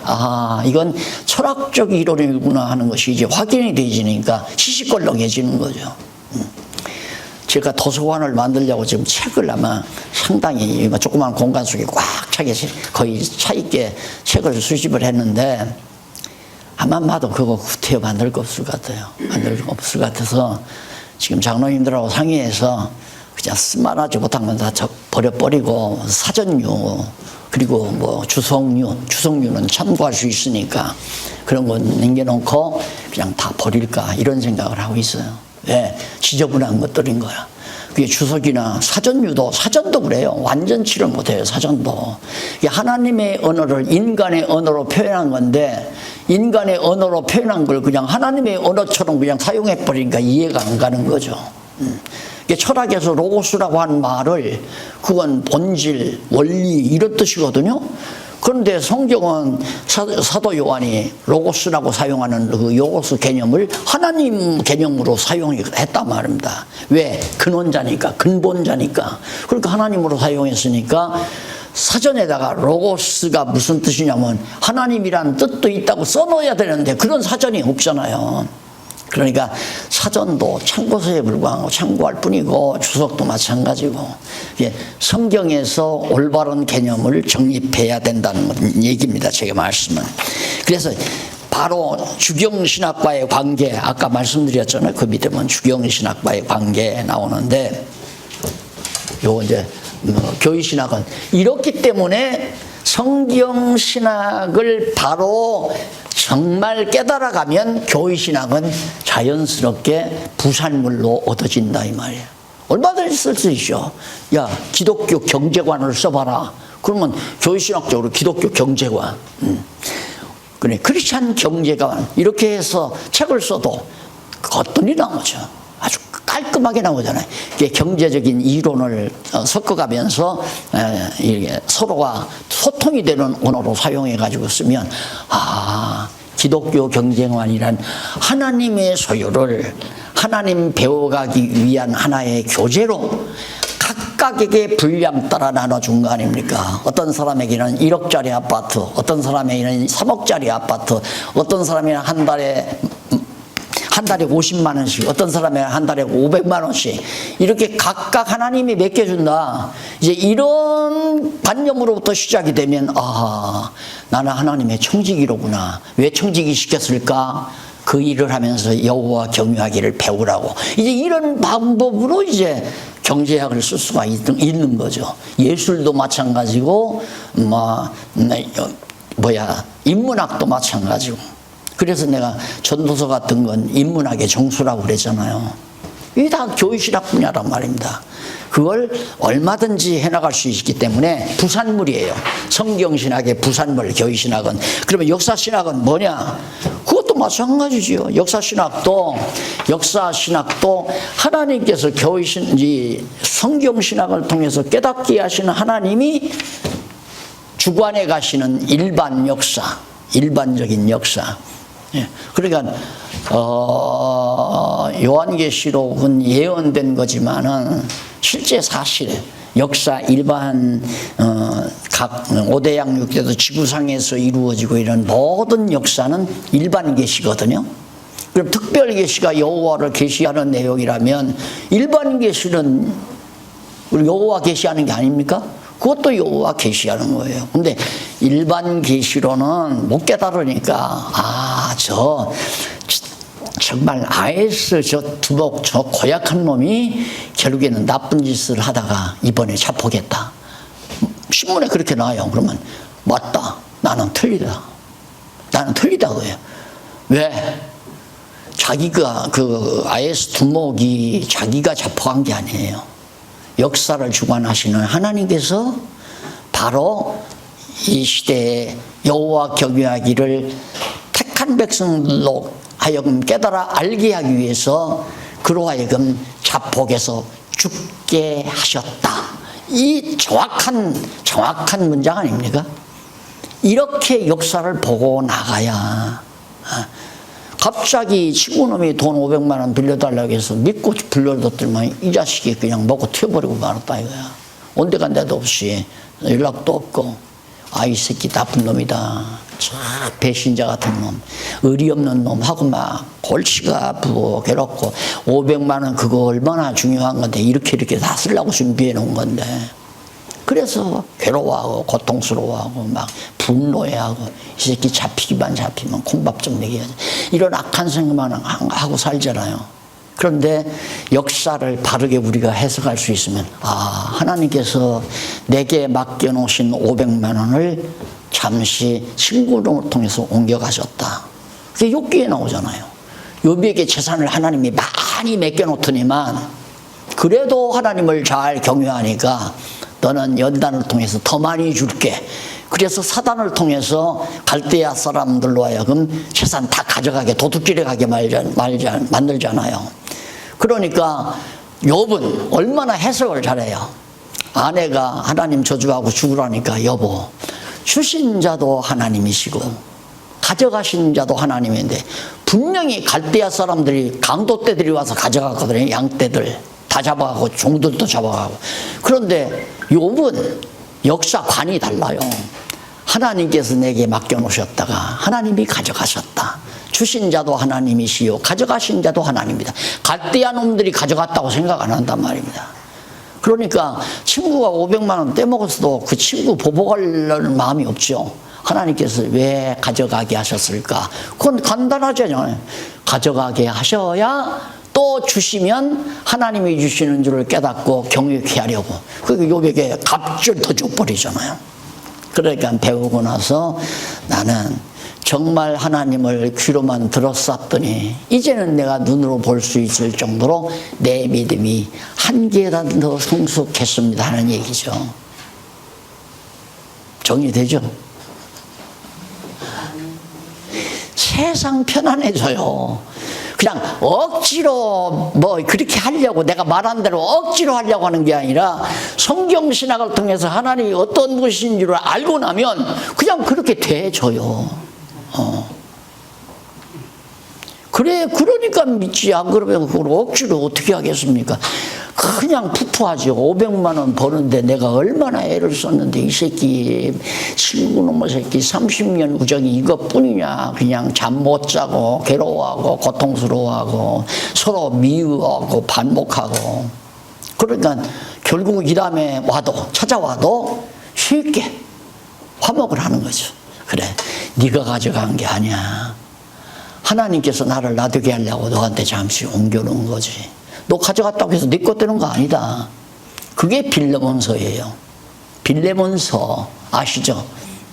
이건 철학적 이론이구나 하는 것이 이제 확인이 되지니까 시시껄렁해지는 거죠. 제가 도서관을 만들려고 지금 책을 아마 상당히 조그만 공간 속에 꽉 차게 거의 차 있게 책을 수집을 했는데 아마 봐도 그거 후퇴 만들 거 없을 것 같아요. 만들 거 없을 것 같아서 지금 장로님들하고 상의해서 그냥 쓸만하지 못한 건 다 버려버리고 사전류 그리고 주석류는 참고할 수 있으니까 그런 거 남겨놓고 그냥 다 버릴까 이런 생각을 하고 있어요. 왜? 지저분한 것들인 거야. 그게 주석이나 사전도 그래요. 완전치를 못해요, 사전도. 이게 하나님의 언어를 인간의 언어로 표현한 건데 인간의 언어로 표현한 걸 그냥 하나님의 언어처럼 그냥 사용해버리니까 이해가 안 가는 거죠. 철학에서 로고스라고 하는 말을 그건 본질, 원리 이런 뜻이거든요. 그런데 성경은 사도 요한이 로고스라고 사용하는 그 요고스 개념을 하나님 개념으로 사용했단 말입니다. 왜? 근원자니까, 근본자니까. 그러니까 하나님으로 사용했으니까 사전에다가 로고스가 무슨 뜻이냐면 하나님이란 뜻도 있다고 써놓아야 되는데 그런 사전이 없잖아요. 그러니까 사전도 참고서에 불과하고 참고할 뿐이고 주석도 마찬가지고 성경에서 올바른 개념을 정립해야 된다는 얘기입니다. 제가 말씀은. 그래서 바로 주경신학과의 관계, 아까 말씀드렸잖아요. 그 밑에 보면 주경신학과의 관계 나오는데, 요거 이제 교의신학은 이렇기 때문에 성경신학을 바로 정말 깨달아가면 교의신학은 자연스럽게 부산물로 얻어진다 이 말이에요. 얼마든지 쓸 수 있죠. 야, 기독교 경제관을 써봐라. 그러면 교의신학적으로 기독교 경제관, 그래, 크리스찬 경제관 이렇게 해서 책을 써도 어떤 일이 나오죠. 아주 깔끔하게 나오잖아요. 이게 경제적인 이론을 섞어가면서 이게 서로가 소통이 되는 언어로 사용해가지고 쓰면, 기독교 경제관이란 하나님의 소유를 하나님 배워가기 위한 하나의 교재로 각각에게 분량 따라 나눠준 거 아닙니까? 어떤 사람에게는 1억짜리 아파트, 어떤 사람에게는 3억짜리 아파트, 어떤 사람에게는 한 달에 50만 원씩, 어떤 사람에게는 한 달에 500만 원씩, 이렇게 각각 하나님이 맡겨준다. 이제 이런 관념으로부터 시작이 되면, 나는 하나님의 청지기로구나. 왜 청지기 시켰을까? 그 일을 하면서 여호와 경유하기를 배우라고. 이제 이런 방법으로 이제 경제학을 쓸 수가 있는 거죠. 예술도 마찬가지고, 인문학도 마찬가지고. 그래서 내가 전도서 같은 건 인문학의 정수라고 그랬잖아요. 이게 다 교의신학 분야란 말입니다. 그걸 얼마든지 해나갈 수 있기 때문에 부산물이에요. 성경신학의 부산물, 교의신학은. 그러면 역사신학은 뭐냐? 그것도 마찬가지지요. 역사신학도 하나님께서 성경신학을 통해서 깨닫게 하시는 하나님이 주관해 가시는 일반적인 역사. 그러니까 요한계시록은 예언된 거지만은 실제 사실 역사 일반 각 5대 양육대도 지구상에서 이루어지고 이런 모든 역사는 일반 계시거든요. 그럼 특별 계시가 여호와를 계시하는 내용이라면 일반 계시는 여호와 계시하는 게 아닙니까? 그것도 여호와 계시하는 거예요. 근데 일반 계시로는 못 깨달으니까 정말 아에스 저 두목 저 고약한 놈이 결국에는 나쁜 짓을 하다가 이번에 자포겠다. 신문에 그렇게 나와요. 그러면 맞다. 나는 틀리다. 나는 틀리다고요. 왜? 자기가 그 아에스 두목이 자기가 자포한 게 아니에요. 역사를 주관하시는 하나님께서 바로 이 시대에 여호와 경유하기를 택한 백성들로 하여금 깨달아 알게 하기 위해서 그로 하여금 자폭에서 죽게 하셨다. 이 정확한 문장 아닙니까? 이렇게 역사를 보고 나가야. 갑자기 친구놈이 돈 500만 원 빌려달라고 해서 믿고 빌려줬더니만 이 자식이 그냥 먹고 튀어버리고 말았다 이거야. 온데간데도 없이 연락도 없고, 이 새끼 나쁜 놈이다. 배신자 같은 놈, 의리 없는 놈하고 막 골치가 아프고 괴롭고, 500만 원 그거 얼마나 중요한 건데 이렇게 다 쓰려고 준비해 놓은 건데, 그래서 괴로워하고 고통스러워하고 막 분노해하고, 이 새끼 잡히면 콩밥 좀 먹여야지, 이런 악한 생각만 하고 살잖아요. 그런데 역사를 바르게 우리가 해석할 수 있으면, 하나님께서 내게 맡겨놓으신 500만 원을 잠시 친구를 통해서 옮겨가셨다. 그게 욥기에 나오잖아요. 욥에게 재산을 하나님이 많이 맡겨놓더니만 그래도 하나님을 잘 경외하니까 너는 연단을 통해서 더 많이 줄게. 그래서 사단을 통해서 갈대아 사람들로 하여금 재산 다 가져가게, 도둑질해 가게 만들잖아요. 그러니까 욥은 얼마나 해석을 잘해요. 아내가 하나님 저주하고 죽으라니까, 여보, 주신 자도 하나님이시고 가져가신 자도 하나님인데, 분명히 갈대아 사람들이 강도떼들이 와서 가져갔거든요. 양떼들 다 잡아가고 종들도 잡아가고. 그런데 욥은 역사관이 달라요. 하나님께서 내게 맡겨놓으셨다가 하나님이 가져가셨다. 주신 자도 하나님이시요 가져가신 자도 하나님입니다. 갈대아 놈들이 가져갔다고 생각 안 한단 말입니다. 그러니까 친구가 500만 원 떼먹었어도 그 친구 보복하려는 마음이 없죠. 하나님께서 왜 가져가게 하셨을까? 그건 간단하잖아요. 가져가게 하셔야 또 주시면 하나님이 주시는 줄을 깨닫고 경외케 하려고. 그러니까 요백에 값줄 더 줘버리잖아요. 그러니까 배우고 나서 나는 정말 하나님을 귀로만 들었었더니 이제는 내가 눈으로 볼 수 있을 정도로 내 믿음이 한 계단 더 성숙했습니다 하는 얘기죠. 정리되죠? 세상 편안해져요. 그냥 억지로 뭐 그렇게 하려고 내가 말한 대로 억지로 하려고 하는 게 아니라 성경 신학을 통해서 하나님이 어떤 분이신 줄 알고 나면 그냥 그렇게 돼져요. 그래, 그러니까 믿지. 안 그러면 그걸 억지로 어떻게 하겠습니까? 그냥 푸푸하죠. 500만 원 버는데 내가 얼마나 애를 썼는데 이 새끼, 친구놈의 새끼 30년 우정이 이것뿐이냐. 그냥 잠 못 자고 괴로워하고 고통스러워하고 서로 미워하고 반목하고. 그러니까 결국 이 다음에 와도 찾아와도 쉽게 화목을 하는 거죠. 그래, 네가 가져간 게 아니야. 하나님께서 나를 놔두게 하려고 너한테 잠시 옮겨놓은 거지. 너 가져갔다고 해서 네 것 되는 거 아니다. 그게 빌레몬서예요. 빌레몬서 아시죠?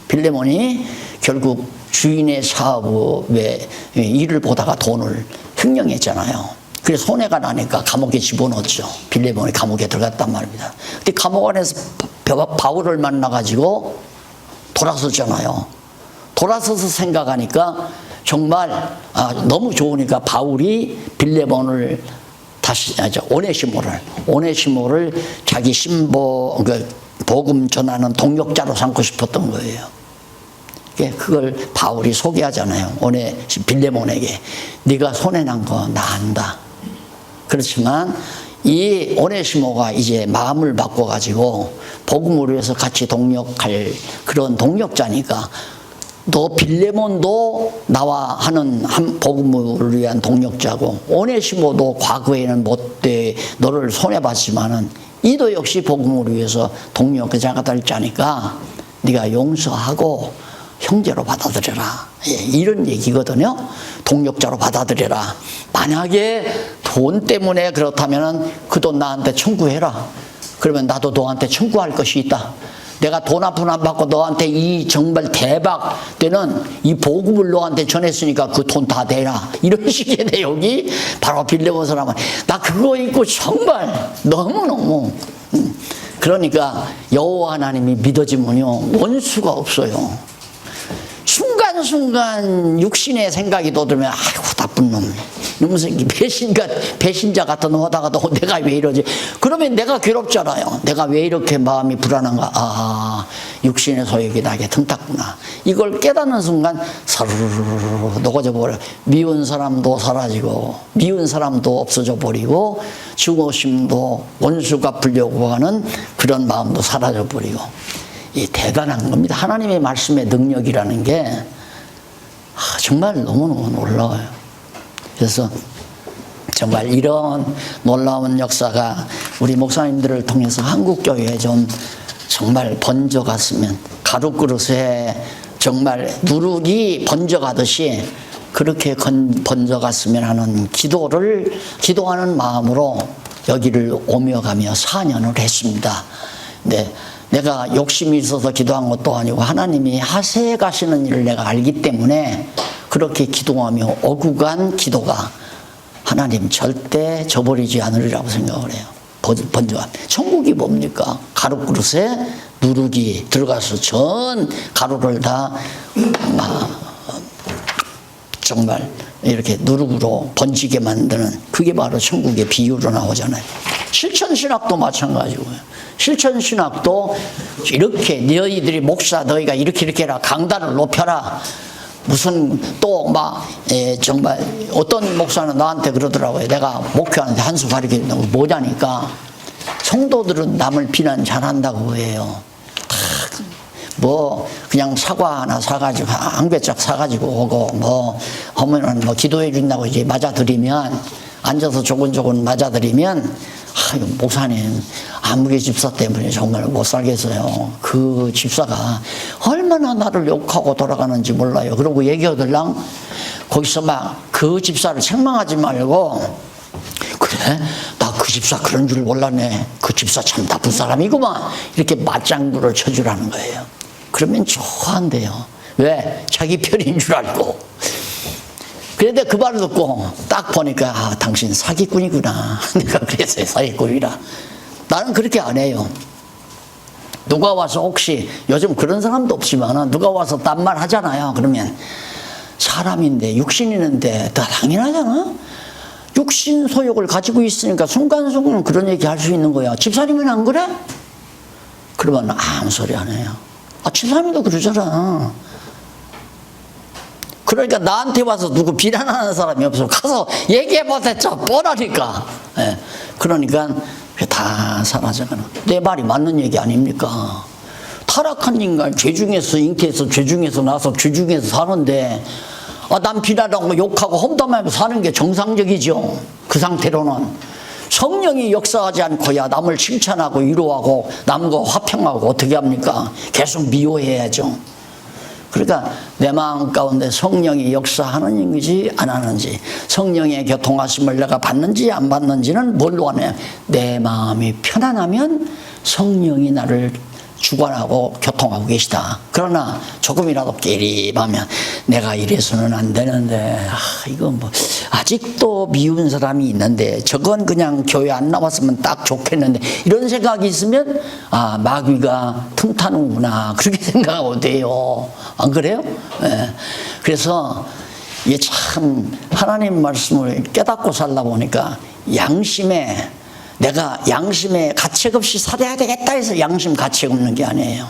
빌레몬이 결국 주인의 사업에 일을 보다가 돈을 횡령했잖아요. 그래서 손해가 나니까 감옥에 집어넣었죠. 빌레몬이 감옥에 들어갔단 말입니다. 근데 감옥 안에서 바울을 만나가지고 돌아섰잖아요. 돌아서서 생각하니까 정말 너무 좋으니까 바울이 빌레몬을 다시 오네시모를 자기 신보 복음 전하는 동역자로 삼고 싶었던 거예요. 그걸 바울이 소개하잖아요. 빌레몬에게 네가 손해난 거 나 안다. 그렇지만 이 오네시모가 이제 마음을 바꿔가지고 복음을 위해서 같이 동역할 그런 동역자니까 너 빌레몬도 나와 하는 복음을 위한 동역자고 오네시모도 과거에는 못돼 너를 손해봤지만은 이도 역시 복음을 위해서 동역자가 될 자니까 네가 용서하고 형제로 받아들여라. 이런 얘기거든요. 동역자로 받아들여라. 만약에 돈 때문에 그렇다면 그 돈 나한테 청구해라. 그러면 나도 너한테 청구할 것이 있다. 내가 돈 한 푼 안 받고 너한테 이 정말 대박 되는 이 복음을 너한테 전했으니까 그 돈 다 대라. 이런 식의 내용이 바로 빌레몬 사람은 나 그거 읽고 정말 너무너무 그러니까 여호와 하나님이 믿어지면요 원수가 없어요. 순간순간 육신의 생각이 돋으면 아이고 나쁜 놈 이놈 새끼 배신자 같은 놈 하다가도 내가 왜 이러지. 그러면 내가 괴롭잖아요. 내가 왜 이렇게 마음이 불안한가. 육신의 소욕이 나게 틈탔구나. 이걸 깨닫는 순간 사르르르 녹아져 버려. 미운 사람도 사라지고 미운 사람도 없어져 버리고 증오심도 원수 갚으려고 하는 그런 마음도 사라져 버리고. 이 대단한 겁니다. 하나님의 말씀의 능력이라는 게 정말 너무너무 놀라워요. 그래서 정말 이런 놀라운 역사가 우리 목사님들을 통해서 한국교회에 좀 정말 번져갔으면 가루그릇에 정말 누룩이 번져가듯이 그렇게 번져갔으면 하는 기도하는 마음으로 여기를 오며 가며 4년을 했습니다. 네. 내가 욕심이 있어서 기도한 것도 아니고 하나님이 하세해 가시는 일을 내가 알기 때문에 그렇게 기도하며 어구간 기도가 하나님 절대 저버리지 않으리라고 생각을 해요. 번져가. 천국이 뭡니까? 가루그릇에 누룩이 들어가서 전 가루를 다 정말 이렇게 누룩으로 번지게 만드는 그게 바로 천국의 비유로 나오잖아요. 실천신학도 마찬가지고요. 실천신학도 이렇게 너희들이 목사 너희가 이렇게 해라 강단을 높여라 무슨 또 막 정말 어떤 목사는 나한테 그러더라고요. 내가 목회하는데 한 수 가리키는 거 뭐냐니까 성도들은 남을 비난 잘한다고 해요. 뭐 그냥 사과 하나 사가지고 한 괴짝 사가지고 오고 뭐 하면은 뭐 기도해 준다고 이제 맞아드리면 앉아서 조곤조곤 맞아드리면 이거 목사님 아무개 집사 때문에 정말 못 살겠어요. 그 집사가 얼마나 나를 욕하고 돌아가는지 몰라요. 그러고 얘기하들랑 거기서 막 그 집사를 책망하지 말고 그래? 나 그 집사 그런 줄 몰랐네. 그 집사 참 나쁜 사람이구만. 이렇게 맞장구를 쳐주라는 거예요. 그러면 좋아한대요. 왜? 자기 편인 줄 알고. 그런데 그 말을 듣고 딱 보니까 당신 사기꾼이구나. 내가 그랬어요. 사기꾼이라. 나는 그렇게 안 해요. 누가 와서 혹시 요즘 그런 사람도 없지만 누가 와서 딴 말 하잖아요. 그러면 사람인데 육신 있는데 다 당연하잖아. 육신 소욕을 가지고 있으니까 순간순간 그런 얘기 할 수 있는 거야. 집사님은 안 그래? 그러면 아무 소리 안 해요. 집사님도 그러잖아. 그러니까 나한테 와서 누구 비난하는 사람이 없어. 가서 얘기해 보랬죠. 뻔하니까. 예. 그러니까 다 사라져가는. 내 말이 맞는 얘기 아닙니까? 타락한 인간, 죄 중에서 잉태해서 죄 중에서 나서 죄 중에서 사는데 남 비난하고 욕하고 험담하고 사는 게 정상적이죠. 그 상태로는 성령이 역사하지 않고야 남을 칭찬하고 위로하고 남과 화평하고 어떻게 합니까? 계속 미워해야죠. 그러니까 내 마음 가운데 성령이 역사하는지 안 하는지, 성령의 교통하심을 내가 받는지 안 받는지는 뭘로 하냐? 내 마음이 편안하면 성령이 나를 주관하고 교통하고 계시다. 그러나 조금이라도 깨림하면 내가 이래서는 안 되는데 이거 뭐 아직도 미운 사람이 있는데 저건 그냥 교회 안 나왔으면 딱 좋겠는데 이런 생각이 있으면 마귀가 틈타는구나 그렇게 생각하면 돼요. 안 그래요? 네. 그래서 이게 참 하나님 말씀을 깨닫고 살다 보니까 내가 양심에 가책 없이 살아야 되겠다 해서 양심 가책 없는 게 아니에요.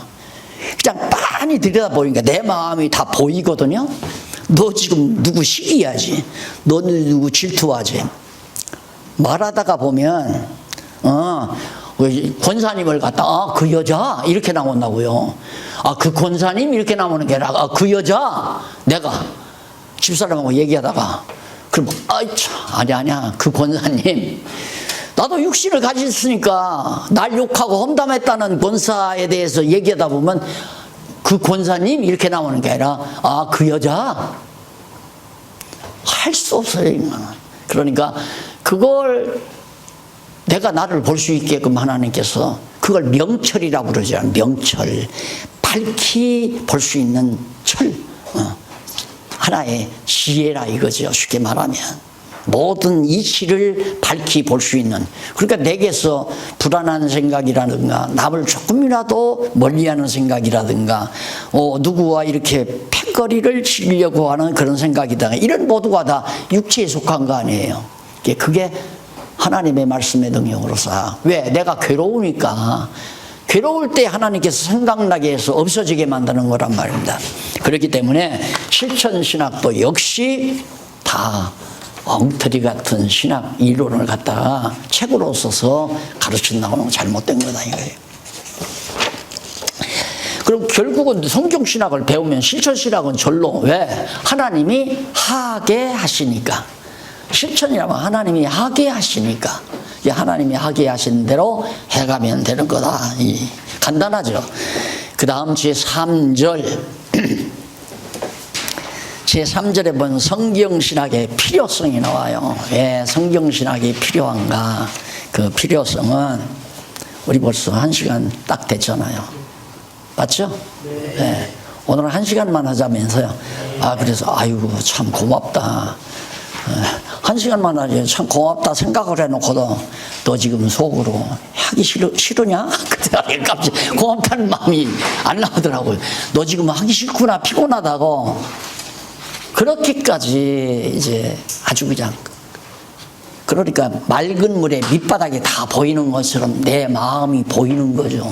그냥 빤히 들여다보니까 내 마음이 다 보이거든요. 너 지금 누구 시기하지? 너 누구 질투하지? 말하다가 보면 권사님을 갖다 그 여자 이렇게 나온다고요. 그 권사님 이렇게 나오는 게 아니라 그 여자 내가 집사람하고 얘기하다가 그럼 아니야 그 권사님 나도 육신을 가졌으니까 날 욕하고 험담했다는 권사에 대해서 얘기하다 보면 그 권사님 이렇게 나오는 게 아니라 그 여자 할 수 없어요 인간은. 그러니까 그걸 내가 나를 볼 수 있게끔 하나님께서 그걸 명철이라고 그러죠. 명철 밝히 볼 수 있는 철 하나의 지혜라 이거죠. 쉽게 말하면 모든 이치를 밝히 볼 수 있는. 그러니까 내게서 불안한 생각이라든가 남을 조금이라도 멀리하는 생각이라든가 누구와 이렇게 패거리를 치려고 하는 그런 생각이다. 이런 모두가 다 육체에 속한 거 아니에요. 그게 하나님의 말씀의 능력으로서 왜? 내가 괴로우니까 괴로울 때 하나님께서 생각나게 해서 없어지게 만드는 거란 말입니다. 그렇기 때문에 실천신학도 역시 다 엉터리 같은 신학 이론을 갖다가 책으로 써서 가르친다고는 건 잘못된 거다 이거예요. 그럼 결국은 성경신학을 배우면 실천신학은 절로 왜? 하나님이 하게 하시니까. 실천이라면 하나님이 하게 하시니까 하나님이 하게 하신 대로 해가면 되는 거다. 간단하죠. 그 다음 제3절 제3절에 보면 성경신학의 필요성이 나와요. 왜 성경신학이 필요한가? 그 필요성은 우리 벌써 1시간 딱 됐잖아요. 맞죠? 네. 오늘 1시간만 하자면서요. 그래서 아이고 참 고맙다. 1시간만 하지 참 고맙다 생각을 해놓고도 너 지금 속으로 하기 싫으냐? 그때 갑자기 고맙다는 마음이 안 나오더라고요. 너 지금 하기 싫구나 피곤하다고 그렇게까지 이제 아주 그냥 그러니까 맑은 물에 밑바닥이 다 보이는 것처럼 내 마음이 보이는 거죠.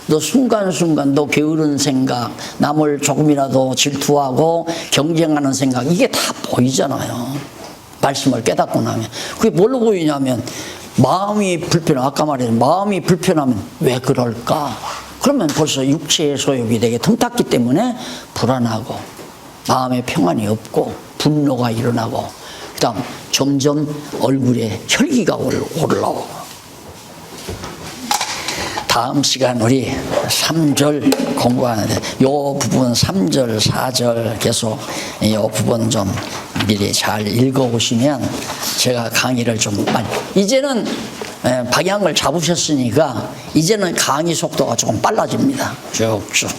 너 순간순간 너 게으른 생각 남을 조금이라도 질투하고 경쟁하는 생각 이게 다 보이잖아요. 말씀을 깨닫고 나면 그게 뭘로 보이냐면 마음이 불편하면 아까 말했던 마음이 불편하면 왜 그럴까? 그러면 벌써 육체의 소욕이 되게 틈탔기 때문에 불안하고 마음의 평안이 없고 분노가 일어나고 그다음 점점 얼굴에 혈기가 올라오고. 다음 시간 우리 3절 공부하는데 요 부분 3절 4절 계속 요 부분 좀 미리 잘 읽어보시면 제가 강의를 좀 많이 이제는 방향을 잡으셨으니까 이제는 강의 속도가 조금 빨라집니다. 쭉쭉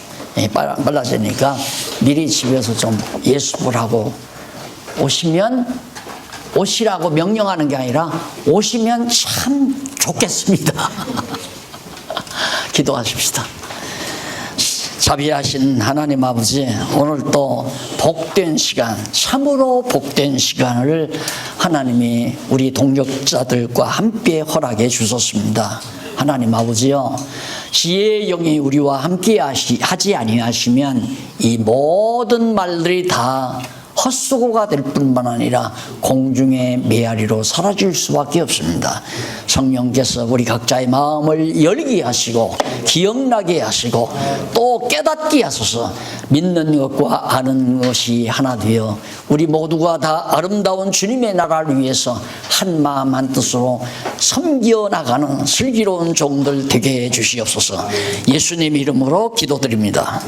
빨라지니까 미리 집에서 좀 예습을 하고 오시라고 명령하는 게 아니라 오시면 참 좋겠습니다. 기도하십시다. 자비하신 하나님 아버지, 오늘 또 복된 시간, 참으로 복된 시간을 하나님이 우리 동역자들과 함께 허락해 주셨습니다. 하나님 아버지요, 지혜의 영이 우리와 함께 하지 아니하시면 이 모든 말들이 다 헛수고가 될 뿐만 아니라 공중의 메아리로 사라질 수밖에 없습니다. 성령께서 우리 각자의 마음을 열게 하시고 기억나게 하시고 또 깨닫게 하소서. 믿는 것과 아는 것이 하나 되어 우리 모두가 다 아름다운 주님의 나라를 위해서 한 마음 한 뜻으로 섬겨나가는 슬기로운 종들 되게 해 주시옵소서. 예수님 이름으로 기도드립니다.